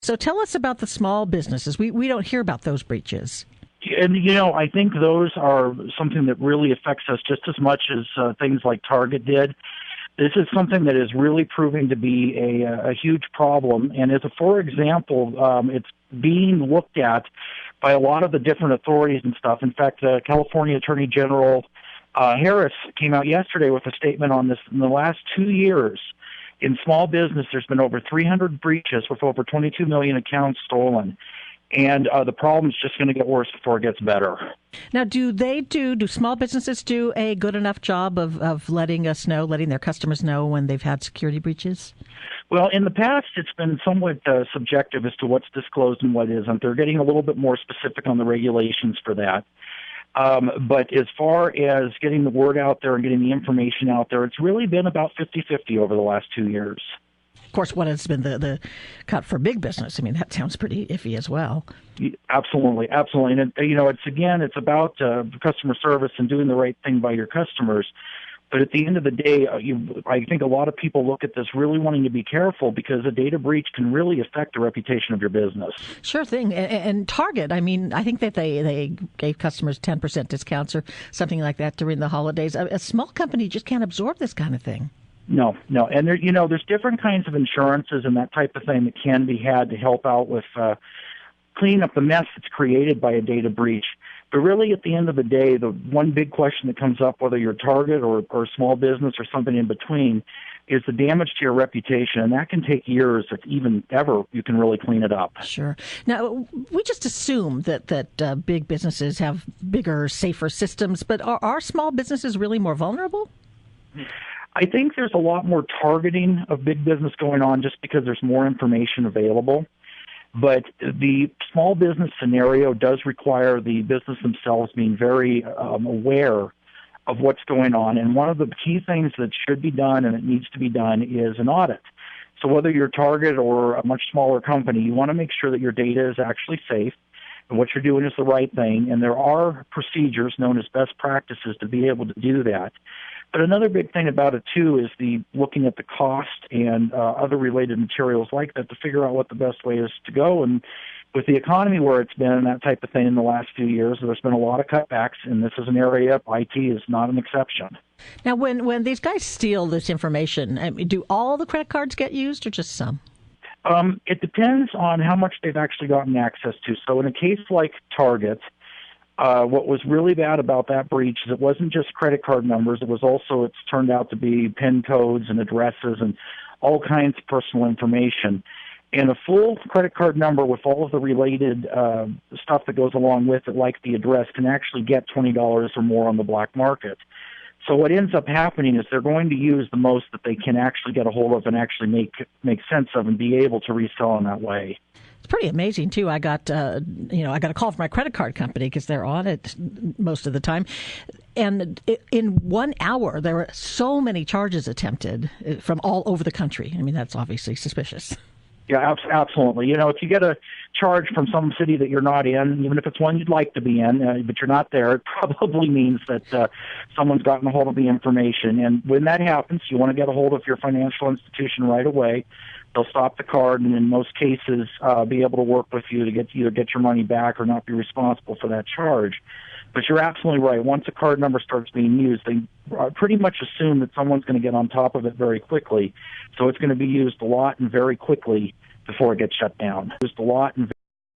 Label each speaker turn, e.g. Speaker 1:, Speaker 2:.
Speaker 1: So tell us about the small businesses. We don't hear about those breaches.
Speaker 2: And, I think those are something that really affects us just as much as things like Target did. This is something that is really proving to be a huge problem. And for example, it's being looked at by a lot of the different authorities and stuff. In fact, California Attorney General Harris came out yesterday with a statement on this. In the last 2 years, in small business, there's been over 300 breaches with over 22 million accounts stolen. And the problem is just going to get worse before it gets better.
Speaker 1: Now, do small businesses do a good enough job of letting their customers know when they've had security breaches?
Speaker 2: Well, in the past, it's been somewhat subjective as to what's disclosed and what isn't. They're getting a little bit more specific on the regulations for that. But as far as getting the word out there and getting the information out there, it's really been about 50-50 over the last 2 years.
Speaker 1: Of course, what has been the cut for big business? I mean, that sounds pretty iffy as well.
Speaker 2: Absolutely. And, it's about customer service and doing the right thing by your customers. But at the end of the day, I think a lot of people look at this really wanting to be careful because a data breach can really affect the reputation of your business.
Speaker 1: Sure thing. And Target, I mean, I think that they gave customers 10% discounts or something like that during the holidays. A small company just can't absorb this kind of thing.
Speaker 2: No. And there's different kinds of insurances and that type of thing that can be had to help out with cleaning up the mess that's created by a data breach. But really, at the end of the day, the one big question that comes up, whether you're Target or a small business or something in between, is the damage to your reputation. And that can take years, if even ever, you can really clean it up.
Speaker 1: Sure. Now, we just assume that big businesses have bigger, safer systems, but are small businesses really more vulnerable?
Speaker 2: I think there's a lot more targeting of big business going on just because there's more information available. But the small business scenario does require the business themselves being very aware of what's going on. And one of the key things that should be done, and it needs to be done, is an audit. So whether you're Target or a much smaller company, you want to make sure that your data is actually safe and what you're doing is the right thing. And there are procedures known as best practices to be able to do that. But another big thing about it, too, is looking at the cost and other related materials like that to figure out what the best way is to go. And with the economy where it's been and that type of thing in the last few years, there's been a lot of cutbacks, and this is an area, IT is not an exception.
Speaker 1: Now, when these guys steal this information, do all the credit cards get used or just some?
Speaker 2: It depends on how much they've actually gotten access to. So in a case like Target, what was really bad about that breach is it wasn't just credit card numbers. It was also, it's turned out to be PIN codes and addresses and all kinds of personal information. And a full credit card number with all of the related stuff that goes along with it, like the address, can actually get $20 or more on the black market. So what ends up happening is they're going to use the most that they can actually get a hold of and actually make sense of and be able to resell in that way.
Speaker 1: It's pretty amazing, too. I got a call from my credit card company because they're on it most of the time. And in 1 hour, there were so many charges attempted from all over the country. I mean, that's obviously suspicious.
Speaker 2: Yeah, absolutely. If you get a charge from some city that you're not in, even if it's one you'd like to be in, but you're not there, it probably means that someone's gotten a hold of the information. And when that happens, you want to get a hold of your financial institution right away. They'll stop the card and in most cases be able to work with you to either get your money back or not be responsible for that charge. But you're absolutely right. Once a card number starts being used, they pretty much assume that someone's going to get on top of it very quickly. So it's going to be used a lot and very quickly before it gets shut down. Used a lot and